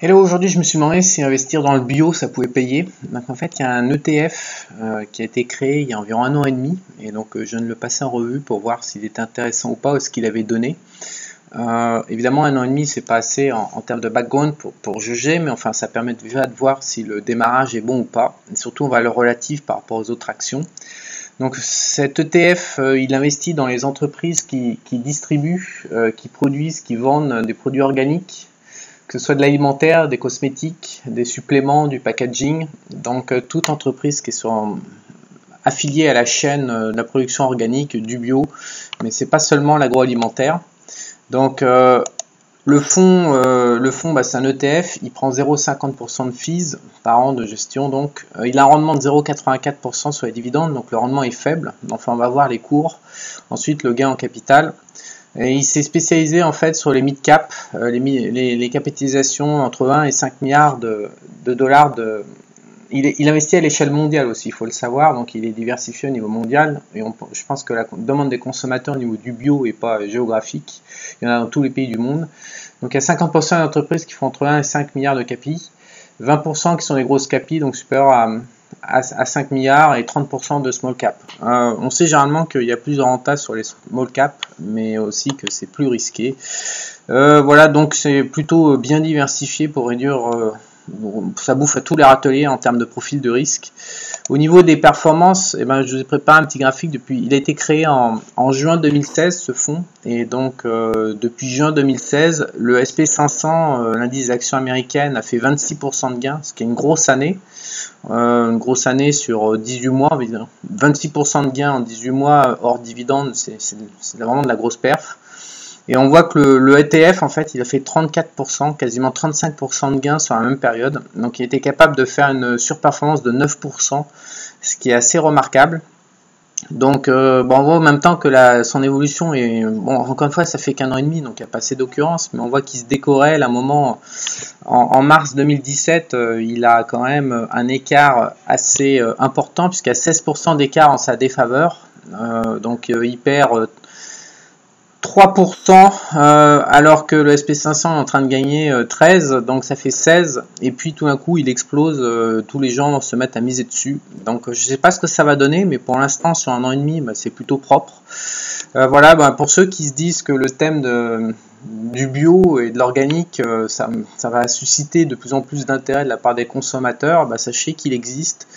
Hello, aujourd'hui je me suis demandé si investir dans le bio ça pouvait payer. Donc en fait il y a un ETF qui a été créé il y a environ 1 an et demi et donc je viens de le passer en revue pour voir s'il était intéressant ou pas ou ce qu'il avait donné. Évidemment 1 an et demi c'est pas assez en termes de background pour juger, mais enfin ça permet déjà de voir si le démarrage est bon ou pas, et surtout en valeur relative par rapport aux autres actions. Donc cet ETF il investit dans les entreprises qui distribuent, qui produisent, qui vendent des produits organiques, que ce soit de l'alimentaire, des cosmétiques, des suppléments, du packaging. Donc toute entreprise qui est affiliée à la chaîne de la production organique, du bio, mais c'est pas seulement l'agroalimentaire. Donc le fonds c'est un ETF, il prend 0,50% de fees par an de gestion, donc il a un rendement de 0,84% sur les dividendes, donc le rendement est faible. Enfin on va voir les cours, ensuite le gain en capital. Et il s'est spécialisé en fait sur les mid-cap, les capitalisations entre 1 et 5 milliards de dollars. Il investit à l'échelle mondiale aussi, il faut le savoir, donc il est diversifié au niveau mondial. Et je pense que la demande des consommateurs au niveau du bio n'est pas géographique, il y en a dans tous les pays du monde. Donc il y a 50% d'entreprises qui font entre 1 et 5 milliards de capis, 20% qui sont des grosses capis, donc supérieurs à 5 milliards, et 30% de small cap. On sait généralement qu'il y a plus de renta sur les small cap, mais aussi que c'est plus risqué. Voilà, donc c'est plutôt bien diversifié pour réduire, ça bouffe à tous les râteliers en termes de profil de risque. Au niveau des performances, je vous ai préparé un petit graphique. Il a été créé en juin 2016 ce fonds, et donc depuis juin 2016, le SP500, l'indice des actions américaines, a fait 26% de gains, ce qui est une grosse année. Une grosse année sur 18 mois, 26% de gains en 18 mois hors dividende, c'est vraiment de la grosse perf. Et on voit que le ETF, en fait, il a fait 34%, quasiment 35% de gains sur la même période. Donc il était capable de faire une surperformance de 9%, ce qui est assez remarquable. Donc on voit en même temps que son évolution est... Bon, encore une fois, ça fait qu'1 an et demi, donc il n'y a pas assez d'occurrences, mais on voit qu'il se décorrèle à un moment... En mars 2017, il a quand même un écart assez important, puisqu'il y a 16% d'écart en sa défaveur. Donc il perd 3%, alors que le SP500 est en train de gagner 13, donc ça fait 16, et puis tout d'un coup il explose, tous les gens se mettent à miser dessus. Donc je ne sais pas ce que ça va donner, mais pour l'instant sur 1 an et demi, c'est plutôt propre. Voilà, pour ceux qui se disent que le thème du bio et de l'organique, ça va susciter de plus en plus d'intérêt de la part des consommateurs, sachez qu'il existe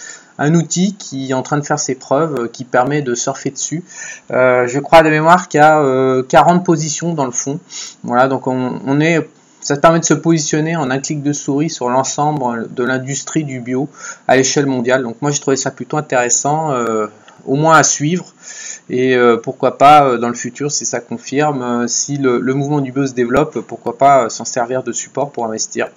un outil qui est en train de faire ses preuves, qui permet de surfer dessus. Je crois de mémoire qu'il y a 40 positions dans le fond. Voilà, donc ça permet de se positionner en un clic de souris sur l'ensemble de l'industrie du bio à l'échelle mondiale. Donc moi j'ai trouvé ça plutôt intéressant, au moins à suivre. Et pourquoi pas dans le futur, si ça confirme, si le mouvement du bio se développe, pourquoi pas s'en servir de support pour investir.